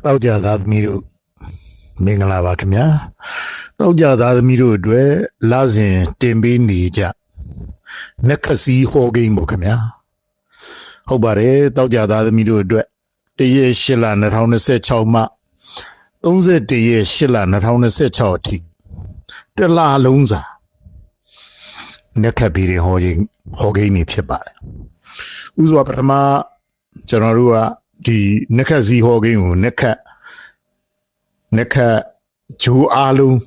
တောက်ကြသားသမီးတို့မင်္ဂလာပါခင်ဗျာတောက်ကြသားသမီးတို့အတွက်လာစဉ်တင်ပေးနေကြနက်ခစီဟောကိန်းပေါ့ခင်ဗျာဟုတ်ပါတယ်တောက်ကြသားသမီးတို့အတွက်တရက်8လ2026မှ31ရက်8လ2026အထိတလလုံးစာနက်ခပြီးတဲ့ဟောကိန်းနေဖြစ်ပါတယ်ဥစွာပထမကျွန်တော်တို့ကဒီနက်ခစီဟောကိန်းကိုနက်ခဂျိုးအားလုံး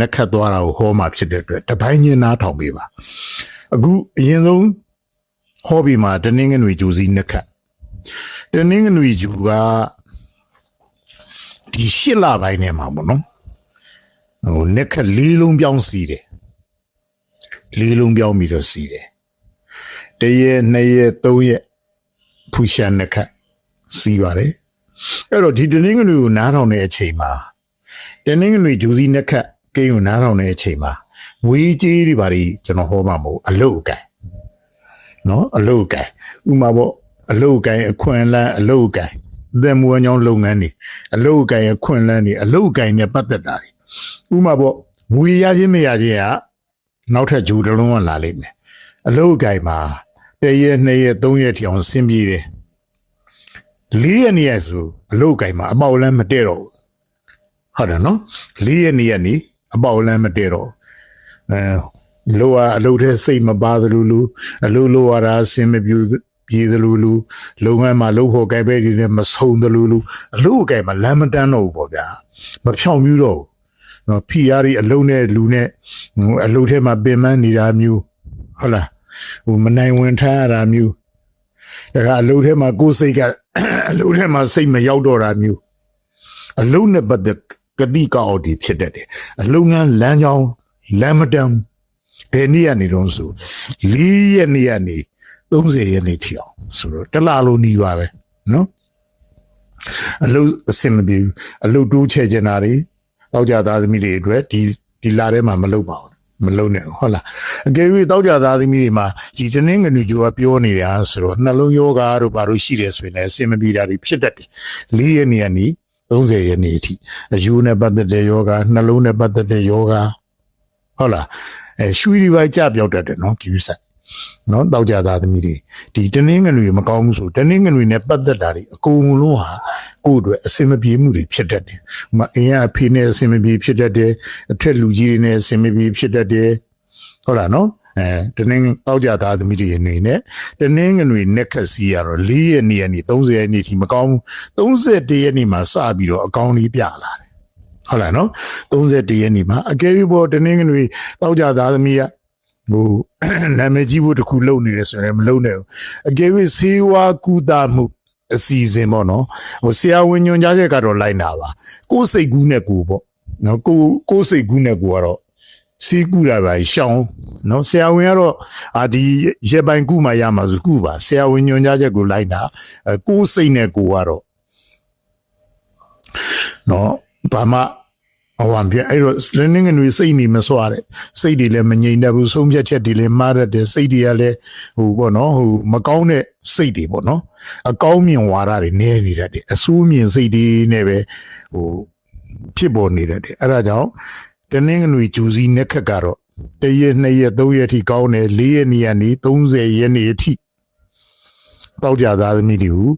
နက်ခတ်သွားတာကိုဟောမှာဖြစ်တဲ့အတွက်တပိုင်းချင်းနားထောင်ပေးပါအခုအရင်ဆုံးဟောပြီးမှတနင်္ဂနွေဂျိုးစီနက်ခတ်တနင်္ဂနွေဂျိုးကဒီ8လပိုင်းထဲမှာပေါ့နော်ဟိုနက်ခတ်၄လုံးပြောင်းစီတယ်၄လုံးပြောင်းပြီးတော့စီတယ်1ရက်2ရက်3ရက်ဖူရှာနက်ခတ်စီပါတယ်အဲ့တော့ဒီတနင်္ဂနွေကိုနားထောင်တဲ့အချိန်မှာတနင်္ဂနွေဂျူစီနက်ခတ်ကိန်းကိုနားထောင်တဲ့အချိန်မှာငွေကြေးတွေပါဒီကျွန်တော်ဟောမှာမဟုတ်အလုတ်အကင်နော်အလုတ်အကင်ဥမာပေါ့အလုတ်အကင်အခွင့်အလန်းအလုတ်အကင်သက်မွေးကြောင်းလုပ်ငန်းတွေအလုတ်အကင်အခွင့်အလန်းတွေအလုတ်အကင်နဲ့ပတ်သက်တာတွေဥမာပေါ့ငွေရခြင်းမရခြင်းကနောက်ထပ်ဂျူတစ်လုံးကလာလိမ့်မယ်အလုတ်အကင်မှာ1ရက်2ရက်3ရက်ထိအောင်ဆင်းပြေးတယ်4ရက်နေရဆိုအလုတ်အကင်မှာအပေါက်လန်းမတည့်တော့ဟုတ်တယ်နော်4ရက်နေရနေအပေါက်လန်းမတည့်တော့လောအလုတ်ထဲစိတ်မပါသလိုလိုအလုတ်လိုရတာအစင်မပြူပြေသလိုလိုလုပ်ငန်းမှာလုပ်ဖို့ကြိုက်ပဲဒီနဲ့မဆုံးသလိုလိုအလုတ်အကင်မှာလမ်းမတန်းတော့ဘူးပေါ့ဗျာမဖြောင်ပြူတော့နော်ဖီယာရီအလုတ်နဲ့လူနဲ့အလုတ်ထဲမှာပင်ပန်းနေတာမျိုးဟုတ်လားဟိုမနိုင်ဝင်ထားရတာမျိုးဒါကအလုတ်ထဲမှာကိုယ်စိတ်ကအလုတ်ထဲမှာစိတ်မရောက်တော့တာမျိုးအလုတ်နဲ့ပတ်သက်ကတိကောက်ဒီဖြစ်တတ်တယ်အလုတ်ငန်းလမ်းကြောင်းလမ်းမတန်းဘယ်နည်းကနေတော့ဆို4ရက်နေရနေ30ရက်နေထီအောင်ဆိုတော့တလားလုံးနီးပါပဲနော်အလုတ်အစင်မပြေဘူးအလုတ်တိုးချဲ့ကျင်တာတွေတောက်ကြသားသမီးတွေအတွက်ဒီလာထဲမှာမလုပ်ပါဘူးမလုံးနဲ့ဟုတ်လားအကယ်၍တောက်ကြသားသမီးတွေမှာဒီတနင်္ဂနွေကျော်ကပြောနေတာဆိုတော့နှလုံးယောဂါတို့ဘာလို့ရှိတယ်ဆိုရင်လည်းအစင်မပြေတာတွေဖြစ်တတ်တယ်4ရက်နေရနေ30ရက်နေအထိအယူနဲ့ပတ်သက်တဲ့ယောဂါနှလုံးနဲ့ပတ်သက်တဲ့ယောဂါဟုတ်လားရွှေတွေပါကြပြောက်တတ်တယ်နော်ကျူးဆိုင်နော်တောက်ကြသားသမီးတွေဒီတနင်္ဂနွေမကောင်းဘူးဆိုတနင်္ဂနွေနဲ့ပတ်သက်တာတွေအကုန်လုံးဟာကိုယ့်အတွက်အစင်မပြေမှုတွေဖြစ်တတ်တယ်။မအင်းကအဖေနဲ့အစင်မပြေဖြစ်တတ်တယ်အထက်လူကြီးတွေနဲ့အစင်မပြေဖြစ်တတ်တယ်ဟုတ်လားနော်တနင်္ဂတောက်ကြသားသမီးတွေအနေနဲ့တနင်္ဂနွေနက်ခတ်စီရတော့4ရက်နေရနေ30ရက်နေထိမကောင်းဘူး31ရက်နေမှာစပြီးတော့အကောင်းလေးပြလာတယ်ဟုတ်လားနော်31ရက်နေမှာအကယ်၍ပေါ်တနင်္ဂနွေတောက်ကြသားသမီးကဟိုနာမည်ကြီးဖို့တခုလုပ်နေတယ်ဆိုရင်မလုပ်နဲ့အကယ်၍ဆေးဝါးကုသမှုအစီအစဉ်ပေါ့နော်ဟိုဆရာဝန်ညွှန်ကြားချက်ကတော့လိုက်နာပါကိုယ်စိတ်ကူးနဲ့ကိုပေါ့နော်ကိုယ်စိတ်ကူးနဲ့ကိုကတော့စီးကူတာပါရှောင်းနော်ဆရာဝန်ကတော့ဒီရက်ပိုင်းကူမှရမှာဆိုကူပါဆရာဝန်ညွှန်ကြားချက်ကိုလိုက်နာကိုယ်စိတ်နဲ့ကိုကတော့နော်ဘာမှဟောပြအဲ့တော့လင်းငွေစိတ်နေမစွာတဲ့စိတ်တွေလည်းမငြိမ်တတ်ဘူးဆုံးဖြတ်ချက်တွေလည်းမှားတတ်တယ်စိတ်တွေကလည်းဟိုပေါ့နော်ဟိုမကောင်းတဲ့စိတ်တွေပေါ့နော်အကောင်းမြင်ဝါဒတွေနည်းနေတတ်တယ်အဆိုးမြင်စိတ်တွေနဲ့ပဲဟိုဖြစ်ပေါ်နေတတ်တယ်အဲ့ဒါကြောင့်တနင်္ဂနွေဂျူစီနက်ခက်ကတော့1ရက်2ရက်3ရက်ထိကောင်းတယ်4ရက်နေရနေ30ရက်နေအထိတောက်ကြသားသမီးတွေကို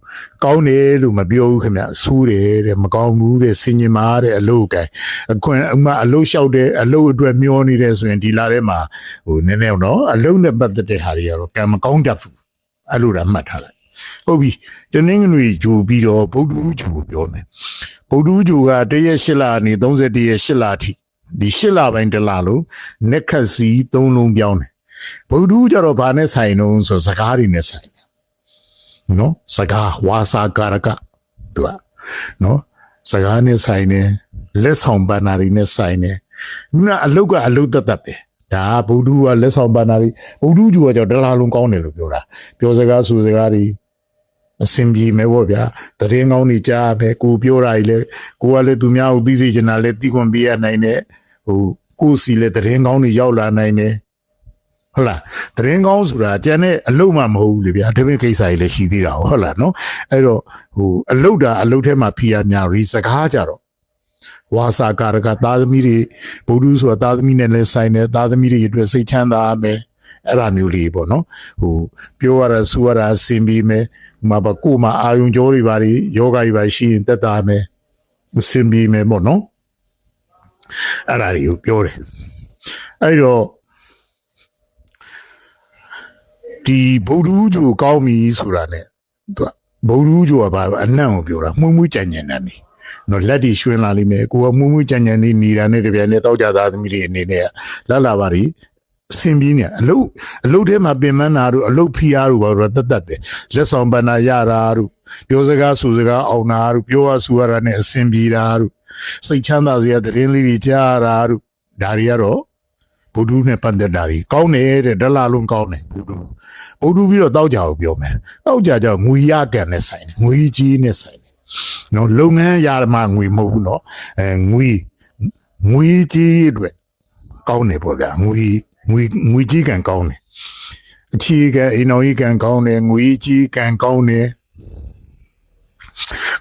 ကောင်းတယ်လို့မပြောဘူးခင်ဗျဆိုးတယ်တဲ့မကောင်းဘူးတဲ့ဆင်ញင်မာတဲ့အလုပ်ကိုအခွင့်အမအလုပ်လျှောက်တဲ့အလုပ်အတွက်မျောနေတယ်ဆိုရင်ဒီလာထဲမှာဟိုနည်းနည်းတော့အလုပ်နဲ့ပတ်သက်တဲ့ဟာတွေကတော့ကံမကောင်းတတ်ဘူးအဲ့လိုတာမှတ်ထားလိုက်ဟုတ်ပြီတနင်္ဂနွေဂျိုပြီးတော့ဗုဒ္ဓဦးဂျိုပြောမယ်ဗုဒ္ဓဦးဂျိုက1ရက်8လနေ31ရက်8လအထိဒီ8လပိုင်းတလလို့နက်ခတ်စီ3လုံးပြောင်းတယ်ဗုဒ္ဓဦးကြတော့ဘာနဲ့ဆိုင်တော့ဆိုစကားတွေနဲ့ဆိုင်နော်စကားဝါစာကာရကသူကနော်စကားနဲ့ဆိုင်နေလက်ဆောင်ပန်းနာတွေနဲ့ဆိုင်နေခုနအလုတ်ကအလုတ်သက်သက်ပဲဒါဗုဒ္ဓကလက်ဆောင်ပန်းနာတွေဗုဒ္ဓကျူကကြောင့်တလားလုံးကောင်းတယ်လို့ပြောတာပြောစကားဆိုစကားတွေအစင်ပြေမယ်ပေါ့ဗျာတရင်ကောင်းနေကြားမယ်ကိုပြောတာကြီးလဲကိုကလည်းသူများကိုသိစေချင်တာလဲသိခွင့်ပေးရနိုင်တယ်ဟိုကိုစီလဲတရင်ကောင်းနေရောက်လာနိုင်တယ် ဟုတ်လားသတင်းကောင်းဆိုတာကျန်တဲ့အလုပ်မှမဟုတ်ဘူးလေဗျာဒါပေမဲ့ကိစ္စကြီးလည်းရှိသေးတာဟုတ်လားနော်အဲ့တော့ဟိုအလုပ်ထဲမှာဖိအားများရီစကားကြတော့ဝါစာကာရကသားသမီးတွေဗုဒ္ဓဆိုတာသားသမီးနဲ့လည်းဆိုင်တယ်သားသမီးတွေအတွက်စိတ်ချမ်းသာမယ်အဲ့ဒါမျိုးလေးပေါ့နော်ဟိုပြောရတာဆူရတာအဆင်ပြေမယ်မှာပါကိုမှအာယုံကြောတွေပါတွေယောဂတွေပါရှိရင်တက်တာမယ်အဆင်ပြေမယ်ပေါ့နော်အဲ့ဒါတွေကိုပြောတယ်အဲ့တော့ဒီဗုဒ္ဓဂျိုကောင်းပြီဆိုတာ ਨੇ သူဗုဒ္ဓဂျိုကဘာအနံ့ကိုပြောတာမှုမှုကြံ့ကြံ့နေတယ်နော်လက်တွေရွှင်လာလိမ့်မယ်ကိုကမှုမှုကြံ့ကြံ့နေနေတာနဲ့တပြိုင်နက်တောက်ကြသားသမီးတွေအနေနဲ့လာပါပြီအဆင်ပြေနေအလုပ်ထဲမှာပင်မနာတို့အလုပ်ဖိအားတို့ဘာလို့တတ်တယ်လက်ဆောင်ပန်းနာရတာတို့ပြောစကားဆိုစကားအောင်နာတို့ပြောရဆူရတာနဲ့အဆင်ပြေတာတို့စိတ်ချမ်းသာစရာသတင်းလေးတွေကြားတာတို့ဒါတွေကတော့ဗုဒ္ဓနဲ့ပတ်သက်တာတွေကောင်းတယ်တဲ့ဒလလုံးကောင်းတယ်ဗုဒ္ဓပြီးတော့တောက်ကြကိုပြောမယ်တောက်ကြကြောင့်ငွေရကန်နဲ့ဆိုင်တယ်ငွေကြီးနဲ့ဆိုင်တယ်နော်လုပ်ငန်းရမှငွေမဟုတ်ဘူးနော်ငွေကြီးအတွက်ကောင်းတယ်ပေါ့ဗျာငွေကြီးကန်ကောင်းတယ်အခြေခံအိမ်တော်ကြီးကန်ကောင်းတယ်ငွေကြီးကန်ကောင်းတယ်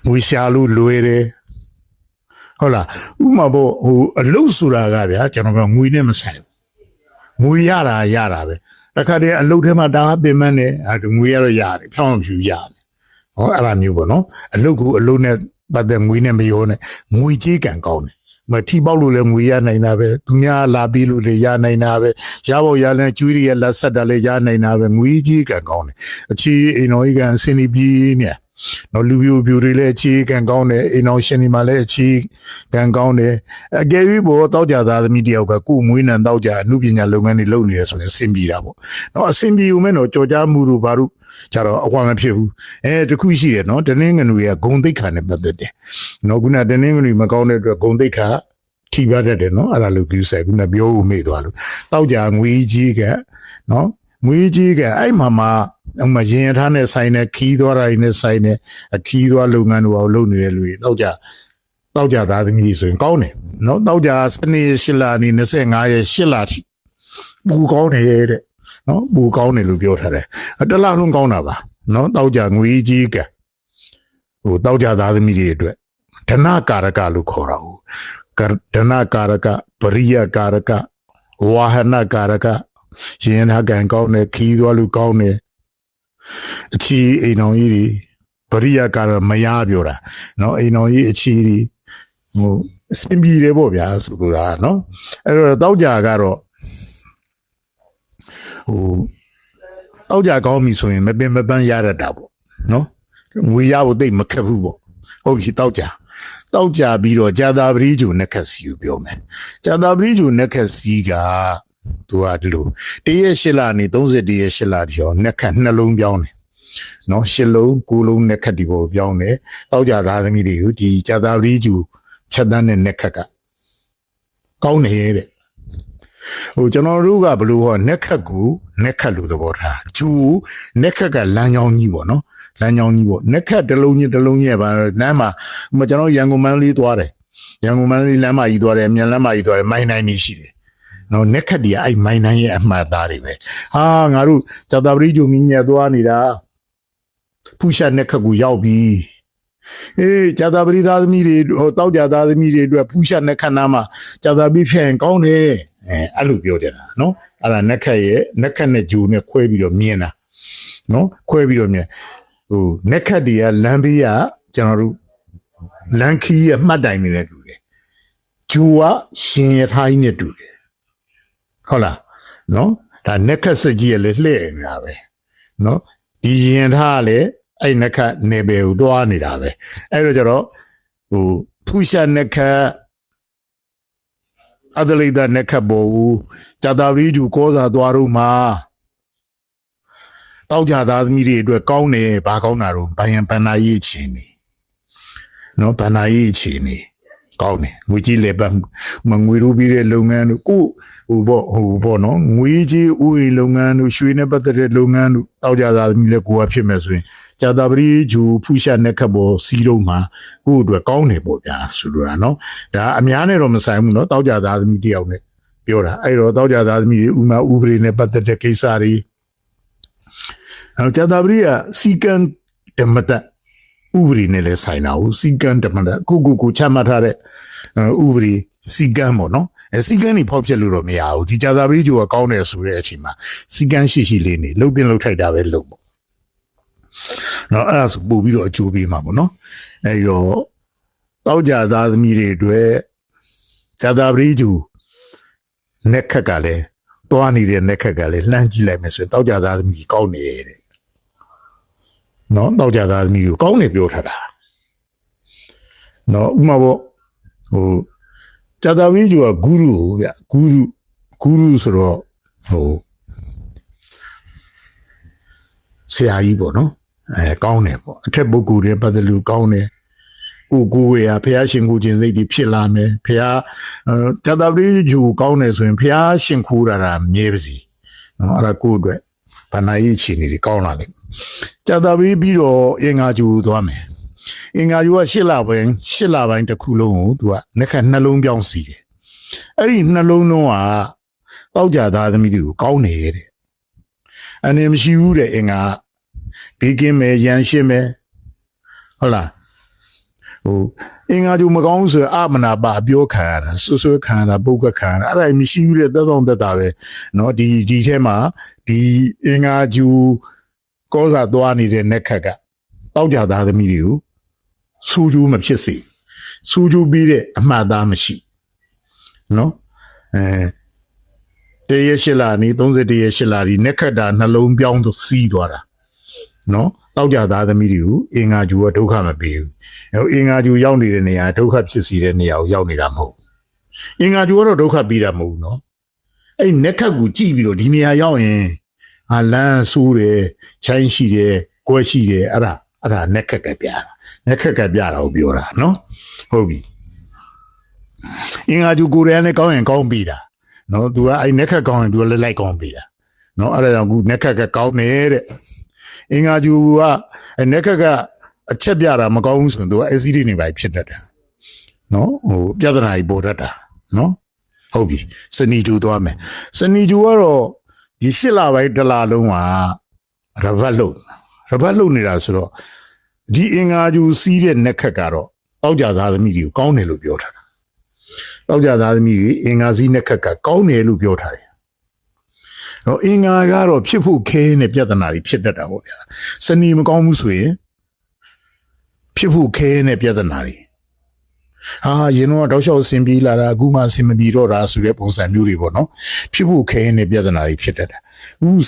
ငွေရှာလို့လွယ်တယ်ဟုတ်လားဥမာပေါ့ဟိုအလုတ်ဆိုတာကဗျာကျွန်တော်ကငွေနဲ့မဆိုင်ဘူးငွေရတာပဲတခါတည်းအလုတ်ထဲမှာဒါပင်မနဲ့ငွေရတော့ရတယ်ဖြောင်းဖြူရတယ်ဟောအဲ့လိုမျိုးပေါ့နော်အလုတ်နဲ့ပတ်သက်ငွေနဲ့မရောနဲ့ငွေကြီးကန်ကောင်းတယ်မထီပေါက်လို့လည်းငွေရနိုင်တာပဲသူများလာပြီးလို့လည်းရနိုင်တာပဲရဖို့ရလဲကျွေးရလက်ဆက်တာလည်းရနိုင်တာပဲငွေကြီးကန်ကောင်းတယ်အခြေအိမ်တော်ကြီးကန်စင်ပြီးနေနော်လူပြူတွေလည်းအခြေကန်ကောင်းတယ်အိမ်တော်ရှင်ဒီမှာလည်းအခြေကန်ကောင်းတယ်အကယ်၍ဘောတောက်ကြသားသမီးတယောက်ကကိုယ်မွေးနံတောက်ကြအမှုပညာလုပ်ငန်းတွေလုပ်နေရဆိုရင်အဆင်ပြေတာပေါ့နော်အဆင်ပြေုံမဲ့တော့ကြော်ကြားမှုတို့ဘာလို့ကြတော့အကွာမဖြစ်ဘူးတခုရှိတယ်နော်တနင်္ဂနွေကဂုံတိတ်ခါနဲ့ပတ်သက်တယ်နော်ခုနတနင်္ဂနွေမကောင်းတဲ့အတွက်ဂုံတိတ်ခါထိပါတတ်တယ်နော်အဲ့ဒါလို့ကြည့်ဆိုင်ခုနပြောဦးမေ့သွားလို့တောက်ကြငွေကြီးကနော်ငွေကြီးကအဲ့မှာရင်ရထားနဲ့ဆိုင်နဲ့ခီးသွားတာနဲ့ဆိုင်နဲ့အခီးသွားလုပ်ငန်းတို့အောင်လုပ်နေတဲ့လူတွေတောက်ကြသားသမီးဆိုရင်ကောင်းတယ်နော်တောက်ကြစနေ8လနေ25ရက်8လထိပူကောင်းတယ်တဲ့နော်ပူကောင်းတယ်လို့ပြောထားတယ်တလားလုံးကောင်းတာပါနော်တောက်ကြငွေကြီးကဟိုတောက်ကြသားသမီးတွေအတွက်ဓနကာရကလို့ခေါ်တာဟုတ်ဓနကာရကပရိယကာရကဝါဟနကာရကရင်ဟာကန်ကောင်းတယ်ခီးသွားလို့ကောင်းတယ်အချီအိမ်တော်ကြီးတွေပရိယကာရမရပြောတာနော်အိမ်တော်ကြီးအချီတွေဟိုအစင်ပြေတယ်ပေါ့ဗျာဆိုလိုတာနော်အဲ့တော့တောက်ကြကတော့ဟိုတောက်ကြကောင်းပြီဆိုရင်မပင်မပန်းရတတ်တာပေါ့နော်ငွေရဖို့တိတ်မခက်ဘူးပေါ့ဟုတ်ပြီတောက်ကြပြီးတော့ဂျာတာပရိဂျိုနက်ခက်စီကိုပြောမယ်ဂျာတာပရိဂျိုနက်ခက်စီကသူကဒီလို1ရက်8လနေ31ရက်8လဒီရောနက်ခက်နှလုံးပြောင်းတယ်နော်8လုံး9လုံးနက်ခက်ဒီပေါ်ပြောင်းတယ်တောက်ကြသားသမီးတွေကိုဒီဂျာတာပရိဂျိုဖြတ်တန်းတဲ့နက်ခက်ကကောင်းတယ်တဲ့ဟိုကျွန်တော်တို့ကဘလို့ဟောနက်ခက်ကိုနက်ခက်လို့သဘောထားဂျူနက်ခက်ကလမ်းကြောင်းကြီးပေါ့နော်လမ်းကြောင်းကြီးပေါ့နက်ခက်တစ်လုံးရဲ့ပါလမ်းမှာကျွန်တော်ရန်ကုန်မန္တလေးသွားတယ်ရန်ကုန်မန္တလေးလမ်းမကြီးသွားတယ်မြန်လမ်းမကြီးသွားတယ်မိုင်းနိုင်နေရှိတယ်နော်နက်ခက်ဒီအဲ့မိုင်းနိုင်ရဲ့အမှတ်သားတွေပဲဟာငါတို့ဂျာတာပရိဂျိုမင်းညက်သွားနေတာဖူရှာနက်ခက်ကိုရောက်ပြီဂျာတာပရိသားသမီးတွေဟိုတောက်ကြသားသမီးတွေအတွက်ဖူရှာနက်ခက်နာမှာဂျာတာပရိဖြန့်ကောင်းတယ်အဲ့လိုပြောကြတာနော်အဲ့ဒါနက်ခက်နဲ့ဂျိုနဲ့ခွဲပြီးတော့မြင်တာနော်ခွဲပြီးတော့မြင်ဟိုနက်ခက်တွေကလမ်းဘေးကကျွန်တော်တို့လမ်းခီးရဲ့မှတ်တိုင်နေနဲ့တူတယ်ဂျိုကရှင်ရထားကြီးနဲ့တူတယ်ဟုတ်လားနော်ဒါနက်ခက်စကြီးရဲ့လည်းလှည့်နေတာပဲနော်ဒီရင်ထားကလည်းအဲ့နက်ခက်နေပဲကိုသွားနေတာပဲအဲ့တော့ကျတော့ဟိုဖူရှာနက်ခက်အဒလိဒနက်ခက်ဘောဂျာတာပရိဂျူကောစာသွားတော့မှာတောက်ကြသားသမီးတွေအတွက်ကောင်းတယ်ဘာကောင်းတာတော့ဘယံပန္နာရေးချင်နေနော်ပန္နာရေးချင်နေကောင်းတယ်ငွေကြီးလေပတ်မငွေရူပြီးတဲ့လုပ်ငန်းတို့ကိုဟိုပေါ့နော်ငွေကြီးဥယျာဉ်လုပ်ငန်းတို့ရွှေနဲ့ပတ်သက်တဲ့လုပ်ငန်းတို့တောက်ကြသားသမီးလည်းကိုယ်ကဖြစ်မယ်ဆိုရင်ဂျာတာပရိဂျူဖူရှာနက်ခတ်ပေါ်စီးတော့မှာကိုယ့်အတွက်ကောင်းတယ်ပေါ့ဗျာဆိုလိုတာနော်ဒါအများနဲ့တော့မဆိုင်ဘူးနော်တောက်ကြသားသမီးတယောက်နဲ့ ပြောတာအဲ့တော့တောက်ကြသားသမီးတွေဥမာဥပဒေနဲ့ပတ်သက်တဲ့ကိစ္စတွေကြာသပတေးကစီကံဓမ္မတဥပဒေနဲ့လည်းဆိုင်တာဟုတ်စီကံဓမ္မတကိုချမှတ်ထားတဲ့ဥပဒေစီကံပေါ့နော်စီကံนี่ဖောက်ပြလို့တော့မရဘူးဒီကြာသပတေးကျိုးကကောင်းတယ်ဆိုတဲ့အချိန်မှာစီကံရှိလေးနေလှုပ်တင်လှုပ်ထိုက်တာပဲလှုပ်ပေါ့နော်အဲ့ဒါဆိုပို့ပြီးတော့အကျိုးပေးမှာပေါ့နော်အဲ့တော့တောက်ကြသားသမီးတွေအတွက်ကြာသပတေးကျိုးနက်ခက်ကလည်းတွားနေတဲ့နက်ခက်ကလည်းလှမ်းကြည့်လိုက်မယ်ဆိုရင်တောက်ကြသားသမီးကောင်းနေတဲ့နော်တောက်ကြသားသမီးကိုကောင်းနေပြောထားတာနော်ဥမာပေါ့ဟိုကြာသပတေးကျိုးကဂုရုဗျဂုရုဆိုတော့ဟိုဆရာကြီးပေါ့နော်ကောင်းတယ်ပေါ့အထက်ပုဂ္ဂိုလ်တွေပတ်သက်လို့ကောင်းတယ်ကိုဝေရဖះရှင်ကိုခြင်းစိတ်တွေဖြစ်လာမယ်ဖះကြာသပတေးကျိုးကောင်းတယ်ဆိုရင်ဖះရှင်ခိုးတာမြဲပါစီနော်အဲ့ဒါကိုအတွက်ဘာနာရေးချီနေတွေကောင်းလာလိမ့်ကြာသပတေးပြီးတော့အင်္ဂါကျိုးသွားမယ်အင်္ဂါကျိုးက8လပိုင်းတစ်ခုလုံးကိုသူကနှစ်ခါနှလုံးပြောင်းစီတယ်အဲ့ဒီနှလုံးလုံးကတောက်ကြသားသမီးတွေကိုကောင်းနေတယ်အနေမရှိဘူးတဲ့အင်္ဂါဘေးကင်းမယ်ရန်ရှင်းမယ်ဟုတ်လားဟိုအင်္ဂါကျိုးမကောင်းဆိုအမနာပါပြောခံရတာဆွခံရတာပုတ်ကခံရတာအဲ့ဒါမရှိဘူးတဲ့သက်တော်သက်တာပဲเนาะဒီထဲမှာဒီအင်္ဂါကျိုးကောစားသွားနေတဲ့နက်ခက်ကတောက်ကြသားသမီးတွေကိုစူးကျိုးမဖြစ်စေစူးကျိုးပြီးတဲ့အမှားသားမရှိเนาะတရရှိလာနေ31ရက်ရှိလာဒီနက်ခက်တာနှလုံးပြောင်းသူစီးသွားတာเนาะတောက်ကြသားသမီးတွေကိုအင်္ဂါကျိုးကဒုက္ခမပေးဘူးအင်္ဂါကျိုးရောက်နေတဲ့နေရာဒုက္ခဖြစ်စီတဲ့နေရာကိုရောက်နေတာမဟုတ်အင်္ဂါကျိုးကတော့ဒုက္ခပေးတာမဟုတ်ဘူးเนาะအဲ့နက်ခက်ကိုကြည့်ပြီးတော့ဒီနေရာရောက်ရင်လမ်းဆိုးတယ်ချိုင်းရှိတယ်ကွက်ရှိတယ်အဲ့ဒါနက်ခက်ကပြတာနက်ခက်ကပြတာကိုပြောတာเนาะဟုတ်ပြီအင်္ဂါကျိုးကိုယ်ရန်နဲ့ကောင်းရင်ကောင်းပြီတာเนาะ तू ကအဲ့နက်ခက်ကောင်းရင် तू လည်းလိုက်ကောင်းပြီတာเนาะအဲ့ဒါကြောင့်ခုနက်ခက်ကကောင်းနေတဲ့အင်္ဂါကျိုးကနက်ခက်ကအချက်ပြတာမကောင်းဘူးဆိုရင် तू က acid နေပါဖြစ်တတ်တယ်เนาะဟိုပြဿနာကြီးပေါ်တတ်တာเนาะဟုတ်ပြီစနီကျိုးသွားမယ်စနီကျိုးကတော့ဒီ8လပိုင်းတစ်လလုံးကရပတ်လုံနေတာဆိုတော့ဒီအင်္ဂါကျိုးစီးတဲ့နက်ခက်ကတော့တောက်ကြသားသမီးတွေကိုကောင်းတယ်လို့ပြောထားတာတောက်ကြသားသမီးတွေအင်္ဂါစီးနက်ခက်ကကောင်းတယ်လို့ပြောထားတယ်ဟောအင်္ဂါကတော့ဖြစ်ဖို့ခဲနဲ့ပြဿနာတွေဖြစ်တတ်တာပေါ့ဗျာစနီမကောင်းဘူးဆိုရင်ဖြစ်ဖို့ခဲနဲ့ပြဿနာတွေရင်တော့တောက်လျှောက်ဆင်ပြေးလာတာအခုမှဆင်မပြေတော့တာဆိုတဲ့ပုံစံမျိုးတွေပေါ့နော်ဖြစ်ဖို့ခဲနဲ့ပြဿနာတွေဖြစ်တတ်တာ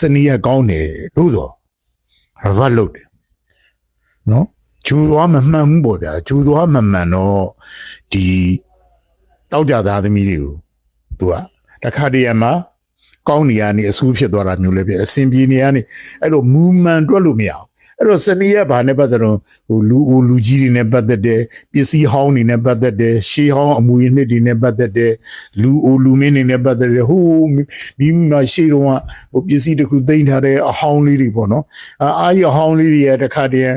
စနီကကောင်းတယ်လို့တော့ရပတ်လို့တယ်နော်ကျူသွားမမှန်ဘူးပေါ့ဗျာကျူသွားမမှန်တော့ဒီတောက်ကြသားသမီးတွေကိုသူကတခါတည်းမှာကောင်းနေရနေအဆူးဖြစ်သွားတာမျိုးလည်းပြအစင်ပြေနေရနေအဲ့တော့မူမှန်တွက်လို့မရအောင်အဲ့တော့စနီးရဘာနဲ့ပတ်သက်တော့ဟိုလူကြီးတွေနဲ့ပတ်သက်တယ်ပစ္စည်းဟောင်းတွေနဲ့ပတ်သက်တယ်ရှေးဟောင်းအမူအနှစ်တွေနဲ့ပတ်သက်တယ်လူမင်းတွေနဲ့ပတ်သက်တယ်ဟိုဒီမှာရှေးတော့ဟိုပစ္စည်းတစ်ခုသိမ်းထားတဲ့အဟောင်းလေးတွေပေါ့နော်အားရအဟောင်းလေးတွေရတခါတည်း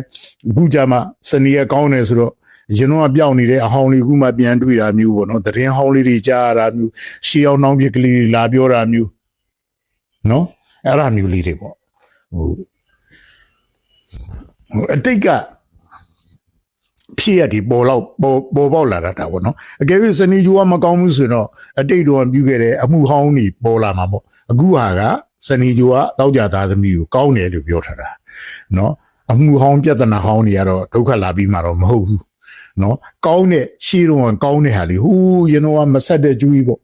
အခုကြမှာစနီးရကောင်းတယ်ဆိုတော့ရင်တော့ပြောင်းနေတဲ့အဟောင်းလေးခုမှပြန်တွေ့တာမျိုးပေါ့နော်သတင်းဟောင်းလေးတွေကြားရတာမျိုးရှေးအောင်နှောင်းပြကလေးတွေလာပြောတာမျိုးနော်အဲ့ဒါမျိုးလေးတွေပေါ့ဟိုအတိတ်ကဖြစ်ရဒီပေါ်ပေါက်လာတာပေါ့နော်အကယ်၍စနီဂျူကမကောင်းဘူးဆိုတော့အတိတ်တော့ပြုခဲ့တဲ့အမှုဟောင်းတွေပေါ်လာမှာပေါ့အခုဟာကစနီဂျူကတောက်ကြသားသမီးကိုကောင်းတယ်လို့ပြောထားတာနော်အမှုဟောင်းပြဿနာဟောင်းတွေကတော့ဒုက္ခလာပြီးမှတော့မဟုတ်ဘူးနော်ကောင်းတဲ့ရှေးတော့ကောင်းတဲ့ဟာလေးဟိုးရင်တော့မဆက်တဲ့ကျူးကြီးပေါ့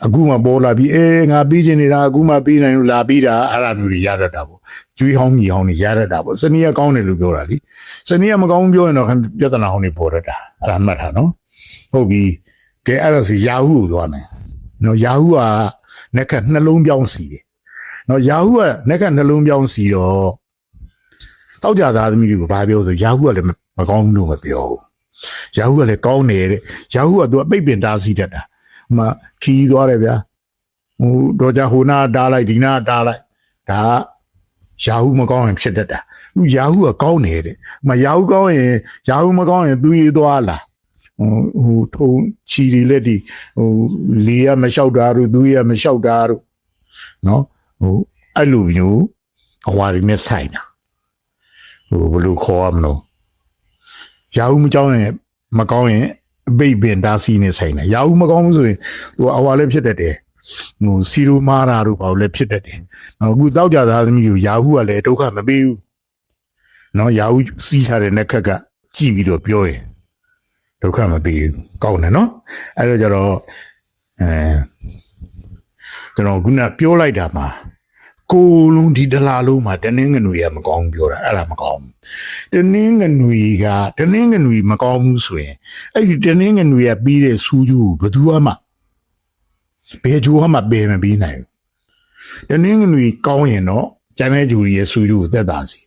အခုမှပေါ်လာပြီးငါပြီးချင်နေတာအခုမှပြီးနိုင်လို့လာပြီးတာအဲ့ဒါမျိုးတွေရတတ်တာပေါ့ကျွေးဟောင်းမြေဟောင်းတွေရတတ်တာပေါ့စနီးကကောင်းတယ်လို့ပြောတာလीစနီးကမကောင်းပြောရင်တော့ပြဿနာဟောင်းတွေပေါ်တတ်တာအဲ့ဒါမှတ်ထားနော်ဟုတ်ပြီကဲအဲ့ဒါဆိုယာဟုကိုသွားမယ်နော်ယာဟုကနက်ခက်နှလုံးပြောင်းစီတယ်နော်ယာဟုကနက်ခက်နှလုံးပြောင်းစီတော့တောက်ကြသားသမီးတွေကိုဘာပြောဆိုယာဟုကလည်းမကောင်းဘူးလို့မပြောဘူးယာဟုကလည်းကောင်းတယ်တဲ့ယာဟုကသူကပိတ်ပင်တားစီတတ်တာမခီးသွားတယ်ဗျာဟိုတော့ကြဟိုနာတားလိုက်ဒီနာတားလိုက်ဒါယာဟုမကောင်းရင်ဖြစ်တတ်တာသူယာဟုကကောင်းနေတဲ့မယာဟုကောင်းရင်ယာဟုမကောင်းရင်သူရေးသွားလား ဟိုထုံချီတွေလက်ဒီဟိုလေရမလျှောက်တာတို့သူရမလျှောက်တာတို့နော်ဟိုအဲ့လိုမျိုးအဝါတွေနဲ့ဆိုင်တာဟိုဘယ်လိုခေါ်ရမလို့ရာဟုမကြောင်းရင်မကောင်းရင်အပိတ်ပင်ဒါစီနဲ့ဆိုင်တာရာဟုမကောင်းဘူးဆိုရင်ဟိုအဝါလည်းဖြစ်တတ်တယ်ဟိုစီရိုမာတာတို့ဘာလို့လဲဖြစ်တတ်တယ်အခုတောက်ကြသားသမီးကိုရာဟုကလည်းဒုက္ခမပေးဘူးနော်ရာဟုစီးထားတဲ့နက်ခက်ကကြည့်ပြီးတော့ပြောရင်ဒုက္ခမပေးဘူးကောင်းတယ်နော်အဲ့တော့ကျတော့ကျွန်တော်ခုနပြောလိုက်တာမှာကိုလုံးဒီတလားလုံးမှာတနင်းငနွေရမကောင်းပြောတာအဲ့ဒါမကောင်းတနင်းငနွေကတနင်းငနွေမကောင်းဘူးဆိုရင်အဲ့ဒီတနင်းငနွေကပြီးတဲ့စူးကျူးဘယ်သူမှဘယ်ဂျူမှဘယ်မပြီးနိုင်ဘူးတနင်းငနွေကောင်းရင်တော့ကျန်တဲ့ဂျူရီရဲ့စူးကျူးကိုသက်သာစီ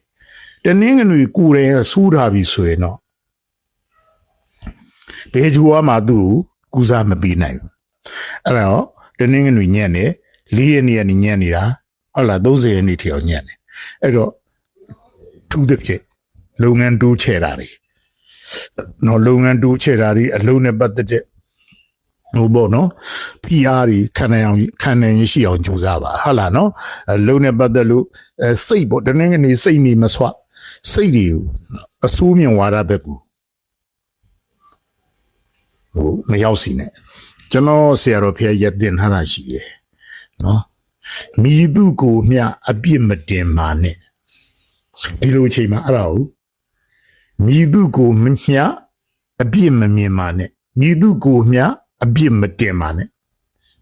တနင်းငနွေကိုယ်တည်းဆူးထားပြီဆိုရင်တော့ဘယ်ဂျူမှသူ့ကိုကူစားမပြီးနိုင်ဘူးအဲ့တော့တနင်းငနွေညံ့နေ4ရက်နေ့ညံ့နေတာဟုတ်လား30ရက်နေ့ထိအောင်ညံ့တယ်အဲ့တော့ထူးတဲ့ဖြစ်လုပ်ငန်းတိုးချဲ့တာတွေနော်လုပ်ငန်းတိုးချဲ့တာတွေအလုံးနဲ့ပတ်သက်တဲ့ဟိုပေါ့နော် PR တွေခံနိုင်ရှိအောင်ကြိုးစားပါဟုတ်လားနော်အလုံးနဲ့ပတ်သက်လို့စိတ်ပေါ့တနင်္ဂနွေစိတ်နေမဆွစိတ်တွေကိုအဆိုးမြင်ဝါဒဘက်ကိုဟိုမရောက်စီနဲ့ကျွန်တော်ဆရာတော်ဖျက်ရက်တင်ထားတာရှိတယ်နော်မိသူကိုမျှအပြစ်မတင်ပါနဲ့ဒီလိုအချိန်မှာအဲ့ဒါကိုမိသူကိုမျှအပြစ်မမြင်ပါနဲ့မိသူကိုမျှအပြစ်မတင်ပါနဲ့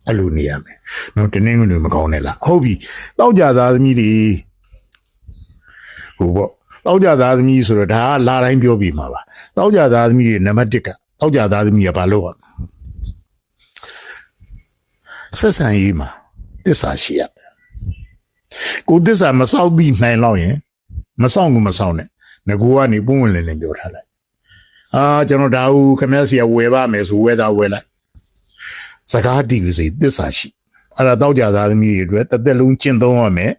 အဲ့လိုနေရမယ်နော်တနင်္ဂနွေမကောင်းနဲ့လားဟုတ်ပြီတောက်ကြသားသမီးတွေဟိုပေါ့တောက်ကြသားသမီးဆိုတော့ဒါကလာတိုင်းပြောပြီးမှာပါတောက်ကြသားသမီးတွေနံပါတ်1ကတောက်ကြသားသမီးကဘာလို့อ่ะဆက်ဆံရေးမှာသစ္စာရှိရကိုသစ္စာမစောက်ပြီးနိုင်တော့ရင်မစောင့်ဘူးမစောင့်နဲ့ငကိုကနေပုံဝင်လင်းလင်းပြောထားလိုက်ကျွန်တော်ဒါဦးခမည်းစီကဝယ်ပါမယ်ဆိုဝယ်တာဝယ်လိုက်စကားတီးပြီးစိသစ္စာရှိအဲ့ဒါတောက်ကြသားသမီးတွေအတွက်တစ်သက်လုံးကျင့်သုံးရမယ်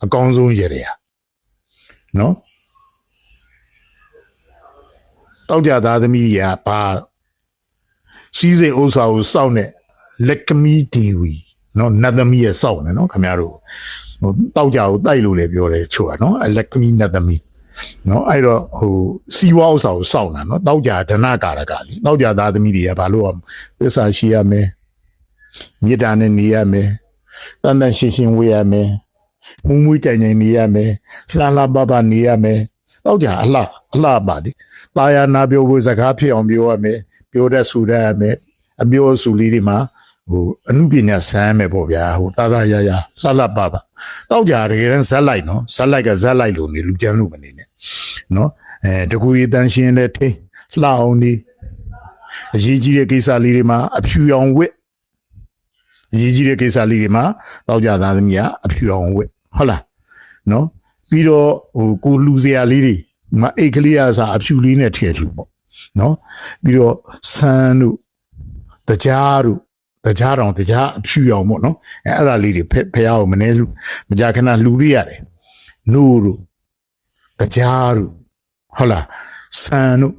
အကောင်းဆုံးရရနော်တောက်ကြသားသမီးတွေကဘာစီးစိမ်ဥစ္စာကိုစောင့်နေလက်ကမီဒီဝီနော်နတ်သမီးရဲ့စောင့်နေနော်ခင်ဗျားတို့ဟိုတောက်ကြကိုတိုက်လို့လည်းပြောတယ်ချို့อ่ะနော်လက်ကမီနတ်သမီးနော်အဲ့တော့ဟိုစီဝါဥစ္စာကိုစောင့်တာနော်တောက်ကြဒနာကာရကလीတောက်ကြသားသမီးတွေကဘာလို့သစ္စာရှိရမယ်မေတ္တာနဲ့နေရမယ်တန်တန်ရှင်းရှင်းဝေးရမယ်မူးမွေးတိုင်တိုင်နေရမယ်လှလှပပနေရမယ်တောက်ကြအလှပါလေတာယာနာပြောဖို့စကားဖြစ်အောင်ပြောရမယ်ပြောတတ်ဆိုတတ်ရမယ်အပြောအဆိုလေးတွေမှာဟိုအမှုပညာဆန်းမယ်ပေါ့ဗျာဟိုတာရရလှပပတောက်ကြတကယ်တမ်းဇက်လိုက်နော်ဇက်လိုက်ကဇက်လိုက်လို့နေလူကျန်းလို့မနေနဲ့နော်တကူရီတန်ရှင်းတဲ့ထိလှအောင်နေအရေးကြီးတဲ့ကိစ္စလေးတွေမှာအဖြူရောင်ဝစ်အရေးကြီးတဲ့ကိစ္စလေးတွေမှာတောက်ကြသားသမီးကအဖြူရောင်ဝစ်ဟုတ်လားနော်ပြီးတော့ဟိုကိုလူစရာလေးတွေမအိတ်ကလေးအစားအဖြူလေးနဲ့ထည့်ထူပေါ့နော်ပြီးတော့ဆန်းတို့တကြားတို့တကြားတောင်တကြားအဖြူရောင်ပေါ့နော်အဲ့ဒါလေးတွေဖះအောင်မနေလူမကြခဏလူလေးရတယ်နို့တို့တကြားတို့ဟုတ်လားဆန်းတို့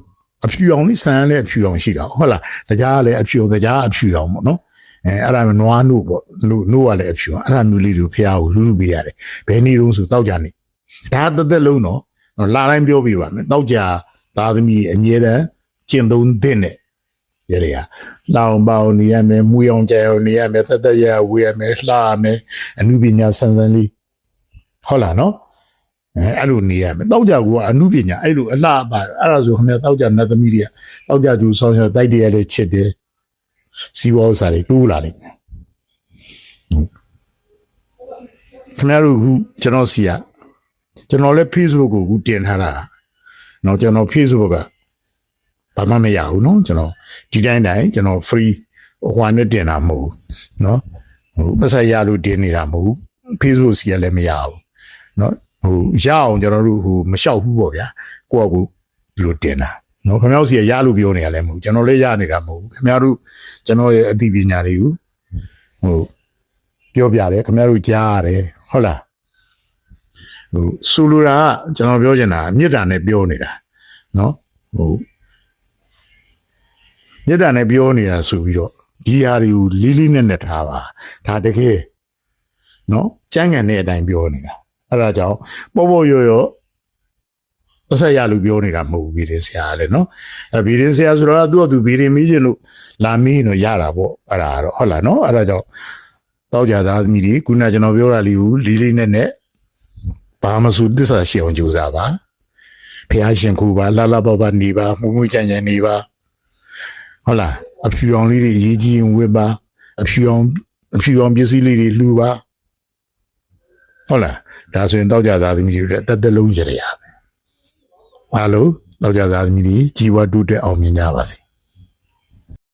အဖြူရောင်လေးဆန်းလည်းအဖြူရောင်ရှိတာဟုတ်လားတကြားလည်းအဖြူတကြားအဖြူရောင်ပေါ့နော်အဲ့ဒါနွားနို့ပေါ့နို့ကလည်းအဖြူအဲ့ဒါမျိုးလေးတွေဖះကိုလူပေးရတယ်ဘယ်နည်းလုံးဆိုတောက်ကြနေဒါသက်လုံးတော့လာတိုင်းပြောပြပါမယ်တောက်ကြသားသမီးအမြဲတမ်းကျင့်သုံးတဲ့နဲ့ရရလောင်ပေါနေရမယ်မူအောင်ကြအောင်နေရမယ်သက်သက်ရဝေးရမယ်လှရမယ်အနုပညာဆန်းဆန်းလေးဟုတ်လားနော်အဲ့လိုနေရမယ်တောက်ကြကအနုပညာအဲ့လိုအလှပါအဲ့ဒါဆိုခင်ဗျာတောက်ကြနတ်သမီးတွေကတောက်ကြသူဆောင်းရတိုက်တရလေးချစ်တယ်စီဝါဥစားလေးတိုးလာလိမ့်မယ်ခင်ဗျားတို့ခုကျွန်တော်စီကကျွန်တော်လည်း Facebook ကိုအခုတင်ထားတာနော်ကျွန်တော် Facebook ကဘာမှမရဘူးနော်ကျွန်တော်ဒီတိုင်းကျွန်တော် free ဟိုနဲ့တင်တာမဟုတ်ဘူးနော်ဟိုပတ်ဆက်ရလို့တင်နေတာမဟုတ်ဘူး Facebook စီကလည်းမရဘူးနော်ဟိုရအောင်ကျွန်တော်တို့ဟိုမလျှောက်ဘူးပေါ့ဗျာကိုယ့်အကူဒီလိုတင်တာနော်ခင်ဗျားတို့စီကရလို့ပြောနေရလဲမဟုတ်ကျွန်တော်လည်းရနေတာမဟုတ်ဘူးခင်ဗျားတို့ကျွန်တော်ရဲ့အသိပညာတွေကိုဟိုပြောပြတယ်ခင်ဗျားတို့ကြားရတယ်ဟုတ်လားဟိုဆူလူတာကကျွန်တော်ပြောချင်တာမေတ္တာနဲ့ပြောနေတာနော်ဟို မြတ်တာနဲ့ပြောနေတာဆိုပြီးတော့ဒီဟာတွေကိုလေးလေးနက်နက်ထားပါဒါတကယ်နော်ကျန်းကန်တဲ့အတိုင်းပြောနေတာအဲ့ဒါကြောင့်ပေါ့ပေါ့ရော့ရော့ပတ်ဆက်ရလို့ပြောနေတာမဟုတ်ဘူးဗီဒင်ဆရာလည်းနော်ဗီဒင်ဆရာဆိုတော့သူ့အတူဗီဒင်မီးခြင်းလို့လာမီးတော့ရတာပေါ့အဲ့ဒါတော့ဟုတ်လားနော်အဲ့ဒါကြောင့်တောက်ကြသားသမီးတွေခုနကျွန်တော်ပြောတာလေးကိုလေးလေးနက်နက်ဘာမှမဆိုသစ္စာရှိအောင်ကြိုးစားပါဖះရှင်ကူပါလာလာပပနေပါမှုမှုကြံ့ကြံ့နေပါဟုတ်လားအဖြူအောင်လေးတွေအရေးကြီးရင်ဝစ်ပါအဖြူအောင်ပစ္စည်းလေးတွေလှူပါဟုတ်လားဒါဆိုရင်တောက်ကြသားသမီးတွေတက်တက်လုံးရရပဲအားလုံးတောက်ကြသားသမီးတွေကြီးဝါတိုးတက်အောင်မြင်ကြပါစေ